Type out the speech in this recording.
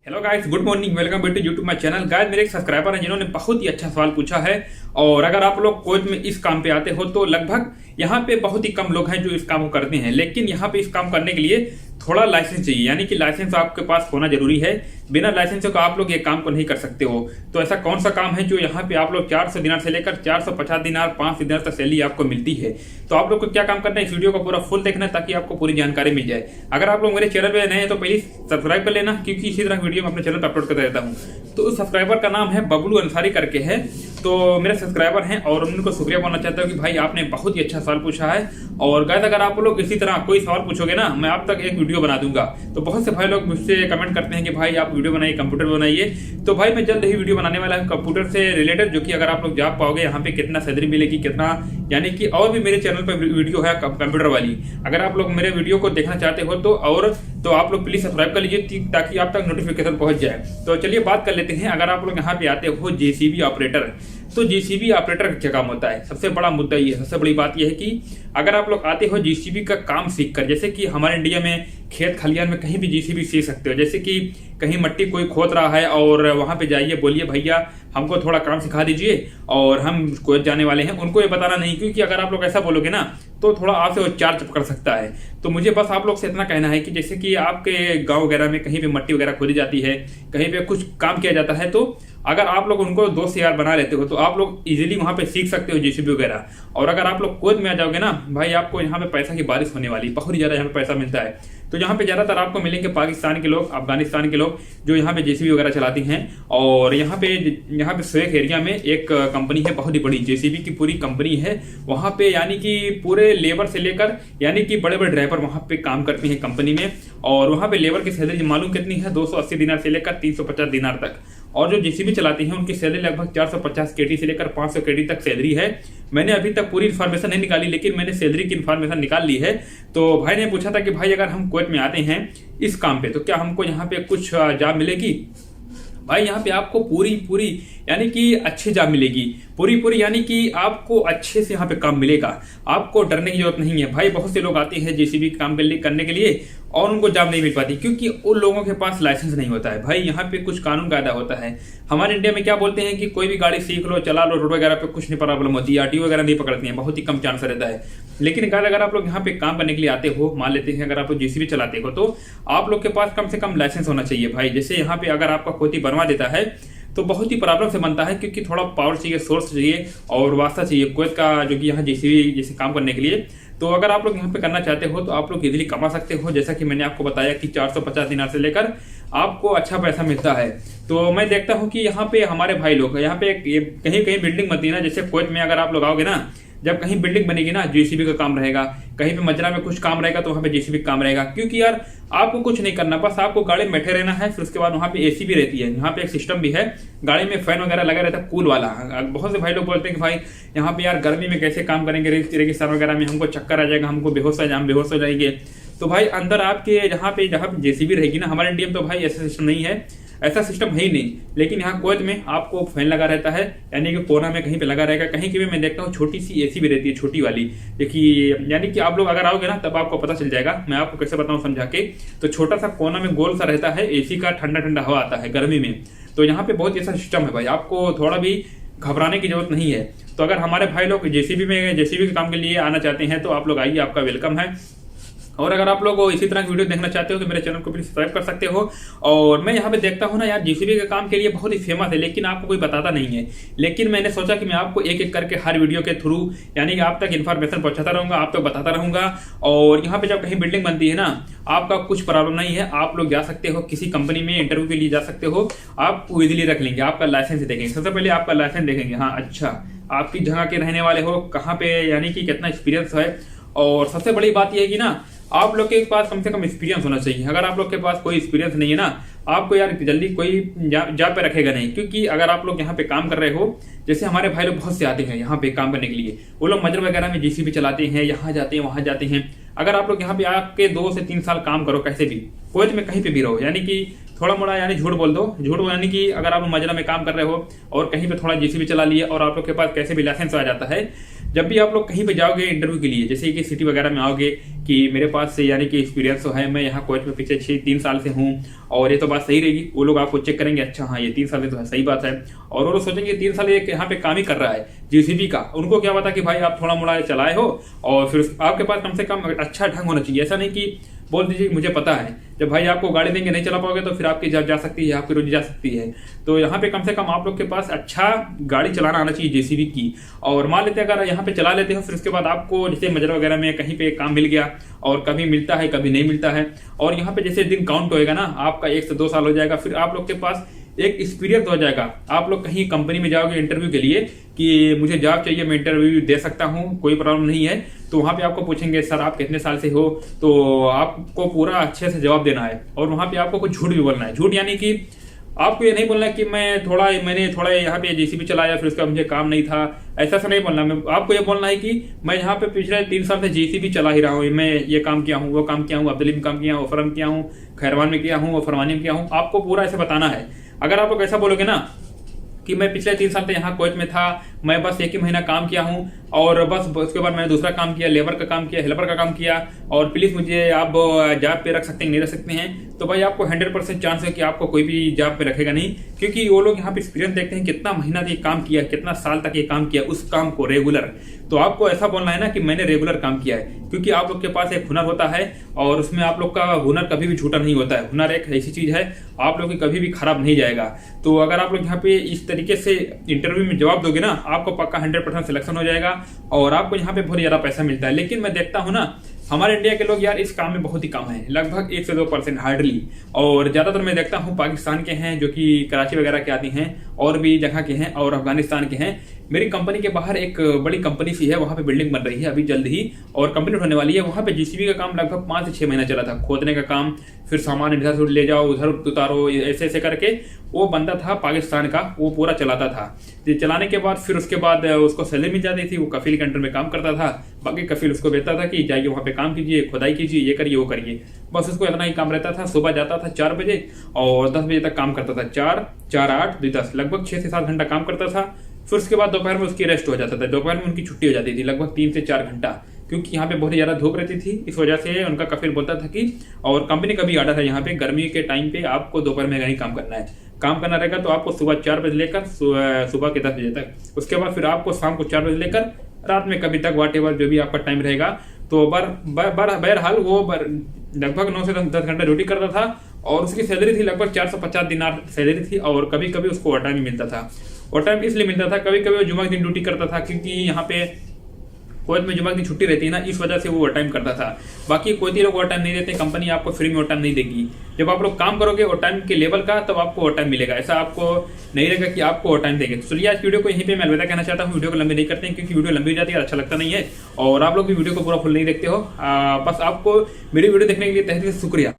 Hello guys, good morning, welcome back to YouTube my channel. Guys, मेरे एक subscriber हैं जिन्होंने बहुत ही अच्छा सवाल पूछा है। और अगर आप लोग कोच में इस काम पे आते हो तो लगभग यहाँ पे बहुत ही कम लोग हैं जो इस काम को करते हैं, लेकिन यहाँ पे इस काम करने के लिए थोड़ा लाइसेंस चाहिए, यानी कि लाइसेंस आपके पास होना जरूरी है। बिना लाइसेंस के आप लोग ये काम को नहीं कर सकते हो। तो ऐसा कौन सा काम है जो यहाँ पे आप लोग 400 दिनार से लेकर 450 दिनार 500 दिनार तक सैलरी आपको मिलती है। तो आप लोग को क्या काम करना है, इस वीडियो को पूरा फुल देखना है ताकि आपको पूरी जानकारी मिल जाए। अगर आप लोग मेरे चैनल पे नए हैं तो प्लीज सब्सक्राइब कर लेना, क्योंकि इसी तरह वीडियो मैं अपने चैनल पर अपलोड करता रहता हूँ। तो उस सब्सक्राइबर का नाम है बबलू अंसारी करके है। तो मेरे सब्सक्राइबर हैं और उनको शुक्रिया बोलना चाहता हूँ कि भाई आपने बहुत ही अच्छा सवाल पूछा है। और गाइस, अगर आप लोग इसी तरह कोई सवाल पूछोगे ना, मैं आप तक एक वीडियो बना दूंगा। तो बहुत से भाई लोग मुझसे कमेंट करते हैं कि भाई आप वीडियो बनाइए, कंप्यूटर बनाइए। तो भाई मैं जल्द ही वीडियो बनाने वाला हूँ कंप्यूटर से रिलेटेड, जो कि अगर आप लोग जान पाओगे यहाँ पे कितना सैलरी मिलेगी, कितना, यानी कि और भी मेरे चैनल पर वीडियो है कंप्यूटर वाली। अगर आप लोग मेरे वीडियो को देखना चाहते हो तो आप लोग प्लीज सब्सक्राइब कर लीजिए ताकि आप तक नोटिफिकेशन पहुंच जाए। तो चलिए बात कर लेते हैं। अगर आप लोग यहाँ पे आते हो जेसीबी ऑपरेटर, तो जेसीबी ऑपरेटर का क्या काम होता है। सबसे बड़ा मुद्दा ये, सबसे बड़ी बात यह है कि अगर आप लोग आते हो जेसीबी का काम सीखकर, जैसे कि हमारे इंडिया में खेत खलियान में कहीं भी जेसीबी सीख सकते हो। जैसे कि कहीं मट्टी कोई खोद रहा है और वहां पे जाइए, बोलिए भैया हमको थोड़ा काम सिखा दीजिए और हम कोच जाने वाले हैं। उनको ये बताना नहीं, क्योंकि अगर आप लोग ऐसा बोलोगे ना तो थोड़ा आपसे वो चार्ज पकड़ सकता है। तो मुझे बस आप लोग से इतना कहना है कि जैसे कि आपके गांव वगैरह में कहीं पे मट्टी वगैरह खोदी जाती है, कहीं पे कुछ काम किया जाता है, तो अगर आप लोग उनको दोस्त यार बना लेते हो तो आप लोग इजीली वहां पे सीख सकते हो जेसीबी वगैरह। और अगर आप लोग कोच में आ जाओगे ना भाई, आपको यहाँ पे पैसा की बारिश होने वाली, बहुत ही ज्यादा यहाँ पे पैसा मिलता है। तो यहाँ पे ज्यादातर आपको मिलेंगे पाकिस्तान के लोग, अफगानिस्तान के लोग जो यहाँ पे जेसीबी वगैरह चलाती हैं। और यहाँ पे स्वेक एरिया में एक कंपनी है, बहुत ही बड़ी जेसीबी की पूरी कंपनी है वहाँ पे, यानी कि पूरे लेबर से लेकर, यानी कि बड़े बड़े ड्राइवर वहाँ पे काम करते हैं कंपनी में। और वहाँ पे लेबर की सैलरी मालूम कितनी है, 280 दिनार से लेकर 350 दिनार तक। और जो जेसीबी चलाती हैं उनकी सैलरी लगभग 450 केटी से लेकर 500 केटी तक सैलरी है। मैंने अभी तक पूरी इन्फॉर्मेशन नहीं निकाली, लेकिन मैंने सैलरी की इन्फॉर्मेशन निकाल ली है। तो भाई ने पूछा था कि भाई अगर हम कुवैत में आते हैं इस काम पे तो क्या हमको यहाँ पे कुछ जॉब मिलेगी। भाई यहाँ पे आपको पूरी यानी कि अच्छी जॉब मिलेगी, पूरी यानी कि आपको अच्छे से यहाँ पे काम मिलेगा। आपको डरने की जरूरत नहीं है भाई। बहुत से लोग आते हैं जेसीबी काम करने के लिए और उनको जॉब नहीं मिल पाती, क्योंकि उन लोगों के पास लाइसेंस नहीं होता है। भाई यहाँ पे कुछ कानून कायदा होता है। हमारे इंडिया में क्या बोलते हैं कि कोई भी गाड़ी सीख लो, चला लो, रोड वगैरह पे कुछ नहीं प्रॉब्लम होती है, आरटीओ वगैरह नहीं पकड़ती है, बहुत ही कम चांस रहता है। लेकिन अगर आप लोग यहाँ पे काम करने के लिए आते हो, मान लेते हैं अगर आप लोग जेसीबी चलाते हो, तो आप लोग के पास कम से कम लाइसेंस होना चाहिए भाई। जैसे यहाँ पे अगर आपका कोई बनवा देता है तो बहुत ही प्रॉब्लम से बनता है, क्योंकि थोड़ा पावर चाहिए, सोर्स चाहिए और वास्ता चाहिए कुवैत का, जो कि यहाँ जेसीबी जैसे काम करने के लिए। तो अगर आप लोग यहाँ पे करना चाहते हो तो आप लोग इजीली कमा सकते हो। जैसा कि मैंने आपको बताया कि 450 दिनार से लेकर आपको अच्छा पैसा मिलता है। तो मैं देखता हूँ कि यहाँ पे हमारे भाई लोग यहाँ पे कहीं कहीं बिल्डिंग बनती है ना, जैसे कुवैत में अगर आप लोग आओगे ना, जब कहीं बिल्डिंग बनेगी ना, जेसीबी का काम रहेगा। कहीं पे मजरा में कुछ काम रहेगा तो वहाँ पे जेसीबी का काम रहेगा। क्योंकि यार आपको कुछ नहीं करना, बस आपको गाड़ी में बैठे रहना है। फिर उसके बाद वहाँ पे एसी भी रहती है, यहाँ पे एक सिस्टम भी है, गाड़ी में फैन वगैरह लगा रहता है कूल वाला। बहुत से भाई लोग बोलते हैं कि भाई यहाँ पे यार गर्मी में कैसे काम करेंगे, रेगिस्तान वगैरह में हमको चक्कर आ जाएगा, हमको हम बेहोश हो जाएंगे। तो भाई अंदर आपके जहाँ पे जेसीबी रहेगी ना, हमारे इंडिया में तो भाई ऐसा सिस्टम नहीं है, ऐसा सिस्टम है ही नहीं। लेकिन यहाँ कुवैत में आपको फैन लगा रहता है, यानी कि कोना में कहीं पे लगा रहेगा। कहीं भी मैं देखता हूँ छोटी सी एसी भी रहती है, छोटी वाली। देखिए, यानी कि आप लोग अगर आओगे ना तब आपको पता चल जाएगा, मैं आपको कैसे बताऊँ समझा के। तो छोटा सा कोना में गोल सा रहता है, एसी का ठंडा ठंडा हवा आता है गर्मी में। तो यहाँ पे बहुत ऐसा सिस्टम है भाई, आपको थोड़ा भी घबराने की जरूरत नहीं है। तो अगर हमारे भाई लोग जेसीबी के काम के लिए आना चाहते हैं तो आप लोग आइए, आपका वेलकम है। और अगर आप लोग इसी तरह की वीडियो देखना चाहते हो तो मेरे चैनल को प्लीज सब्सक्राइब कर सकते हो। और मैं यहाँ पे देखता हूँ ना यार, जेसीबी के काम के लिए बहुत ही फेमस है, लेकिन आपको कोई बताता नहीं है। लेकिन मैंने सोचा कि मैं आपको एक एक करके हर वीडियो के थ्रू, यानी कि आप तक इन्फॉर्मेशन पहुंचाता रहूंगा, आप तक बताता रहूंगा। और यहाँ पे जब कहीं बिल्डिंग बनती है ना, आपका कुछ प्रॉब्लम नहीं है, आप लोग जा सकते हो किसी कंपनी में इंटरव्यू के लिए जा सकते हो, आप इजीली रख लेंगे। आपका लाइसेंस देखेंगे, सबसे पहले आपका लाइसेंस देखेंगे। हाँ अच्छा, आपकी जगह के रहने वाले हो, कहाँ पे, यानी कि कितना एक्सपीरियंस है। और सबसे बड़ी बात यह है कि ना आप लोग के पास कम से कम एक्सपीरियंस होना चाहिए। अगर आप लोग के पास कोई एक्सपीरियंस नहीं है ना, आपको यार जल्दी कोई जॉब पे रखेगा नहीं। क्योंकि अगर आप लोग यहाँ पे काम कर रहे हो, जैसे हमारे भाई लोग बहुत से आते हैं यहाँ पे काम करने के लिए, वो लोग मजर वगैरह में जेसीबी चलाते हैं, यहाँ जाते हैं वहां जाते हैं। अगर आप लोग यहाँ पे आके 2 से 3 साल काम करो, कैसे भी कुवैत में कहीं पे भी रहो, यानी कि थोड़ा मोड़ा यानी झूठ बोल दो, यानी कि अगर आप मजरा में काम कर रहे हो और कहीं पे थोड़ा जेसीबी चला लिए और आप लोग के पास कैसे भी लाइसेंस आ जाता है, जब भी आप लोग कहीं पे जाओगे इंटरव्यू के लिए, जैसे कि सिटी वगैरह में आओगे कि मेरे पास से यानी कि एक्सपीरियंस तो है, मैं यहाँ कोच में पिछले 3 साल से हूँ और ये तो बात सही रहेगी। वो लोग आपको चेक करेंगे, अच्छा हाँ ये 3 साल से तो है, सही बात है। और वो लोग सोचेंगे 3 साल ये यहाँ पे काम ही कर रहा है जेसीबी का। उनको क्या पता कि भाई आप थोड़ा मोड़ा चलाए हो और फिर आपके पास कम से कम अच्छा ढंग होना चाहिए। ऐसा नहीं कि बोल दीजिए मुझे पता है, जब भाई आपको गाड़ी देंगे नहीं चला पाओगे तो फिर आपकी जान जा सकती है, आपकी रोजी जा सकती है। तो यहाँ पे कम से कम आप लोग के पास अच्छा गाड़ी चलाना आना चाहिए जेसीबी की। और मान लेते हैं अगर यहाँ पे चला लेते हो, फिर उसके बाद आपको जैसे मजरा वगैरह में कहीं पे काम मिल गया और कभी मिलता है कभी नहीं मिलता है, और यहाँ पे जैसे दिन काउंट होएगा ना, आपका 1 से 2 साल हो जाएगा, फिर आप लोग के पास एक एक्सपीरियंस हो जाएगा। आप लोग कहीं कंपनी में जाओगे इंटरव्यू के लिए कि मुझे जॉब चाहिए, मैं इंटरव्यू दे सकता हूँ, कोई प्रॉब्लम नहीं है, तो वहां पे आपको पूछेंगे सर आप कितने साल से हो, तो आपको पूरा अच्छे से जवाब देना है। और वहां पे आपको कुछ झूठ भी बोलना है। झूठ यानी कि आपको ये नहीं बोलना कि मैंने थोड़ा यहाँ पे जेसीबी चलाया फिर उसका मुझे काम नहीं था, ऐसा नहीं बोलना। आपको ये बोलना है कि मैं यहाँ पे पिछले 3 साल से जेसीबी चला ही रहा हूँ, मैं ये काम किया हूँ, वो काम किया हूँ, अब्दुल्ली में काम किया हूँ, फरम किया हूँ, खैरवान में किया हूँ, फरवानी में किया हूँ। आपको पूरा ऐसे बताना है। अगर आप लोग ऐसा बोलोगे ना कि मैं पिछले 3 साल से यहाँ कोच में था, मैं बस 1 ही महीना काम किया हूँ और बस उसके बाद मैंने दूसरा काम किया, लेबर का काम किया, हेल्पर का काम किया, और प्लीज मुझे आप जॉब पे रख सकते हैं नहीं रख सकते हैं, तो भाई आपको 100% चांस है कि आपको कोई भी जॉब पे रखेगा नहीं। क्योंकि वो लोग यहाँ पे एक्सपीरियंस देखते हैं कितना महीना ये काम किया, कितना साल तक ये काम किया उस काम को रेगुलर। तो आपको ऐसा बोलना है ना कि मैंने रेगुलर काम किया है, क्योंकि आप लोग के पास एक हुनर होता है और उसमें आप लोग का हुनर कभी भी झूठा नहीं होता है। हुनर एक ऐसी चीज है आप लोग की कभी भी खराब नहीं जाएगा। तो अगर आप लोग यहाँ पे इस तरीके से इंटरव्यू में जवाब दोगे ना, आपको पक्का 100% सिलेक्शन हो जाएगा और आपको यहाँ पे बहुत ज्यादा पैसा मिलता है। लेकिन मैं देखता हूँ ना हमारे इंडिया के लोग यार इस काम में बहुत ही कम है, लगभग 1 से 2% हार्डली। और ज्यादातर मैं देखता हूँ पाकिस्तान के हैं जो कि कराची वगैरह के आती हैं, और भी जगह के हैं, और अफगानिस्तान के हैं। मेरी कंपनी के बाहर एक बड़ी कंपनी सी है, वहां पे बिल्डिंग बन रही है अभी जल्द ही और कंप्लीट होने वाली है। वहां पे जेसीबी का काम लगभग 5 से 6 महीना चला था, खोदने का काम, फिर सामान इधर से ले जाओ उधर उतारो, ऐसे ऐसे करके वो बंदा था पाकिस्तान का, वो पूरा चलाता था। चलाने के बाद फिर उसके बाद उसको सैलरी मिल जाती थी, वो कफील के अंडर में काम करता था। बाकी कफील उसको भेजता था कि जाइए वहां पे काम कीजिए, खुदाई कीजिए, ये करिए वो करिए, बस उसको इतना ही काम रहता था। सुबह जाता था 4 बजे और 10 बजे तक काम करता था। 4, 8, 10 लगभग 6 से 7 घंटा काम करता था। फिर उसके बाद दोपहर में उसकी रेस्ट हो जाता था, दोपहर में उनकी छुट्टी हो जाती थी लगभग 3 से 4 घंटा, क्योंकि यहाँ पे बहुत ज्यादा धूप रहती थी। इस वजह से उनका कफील बोलता था कि, और कंपनी का भी आर्डर है यहाँ पे, गर्मी के टाइम पे आपको दोपहर में नहीं काम करना है, काम करना रहेगा तो आपको सुबह 4 बजे लेकर सुबह के 10 बजे तक, उसके बाद फिर आपको शाम को 4 बजे लेकर रात में कभी तक वाट एवर जो भी आपका टाइम रहेगा। तो बहरहाल वो लगभग 9 से 10 घंटा ड्यूटी करता था और उसकी सैलरी थी लगभग 450 दिनार सैलरी थी। और कभी कभी उसको ओवर टाइम मिलता था। ओवर टाइम इसलिए मिलता था, कभी कभी वो जुमा के दिन ड्यूटी करता था, क्योंकि यहाँ पे कोयत में जुमा की छुट्टी रहती है ना, इस वजह से वो ओवर टाइम करता था। बाकी कोई लोग ओवर टाइम नहीं देते, कंपनी आपको फ्री में ओवर टाइम नहीं देगी। जब आप लोग काम करोगे ओवर टाइम के लेवल का, तब आपको ओवर टाइम मिलेगा। ऐसा आपको नहीं रहेगा कि आपको ओवर टाइम देंगे। तो चलिए आज वीडियो को यहीं पे मैं अलविदा कहना चाहता हूँ। वीडियो को लंबी नहीं करते हैं क्योंकि वीडियो लंबी हो जाती है, अच्छा लगता नहीं है, और आप लोग भी वीडियो को पूरा फुल नहीं देखते हो। बस आपको मेरी वीडियो देखने के लिए तहे दिल से शुक्रिया।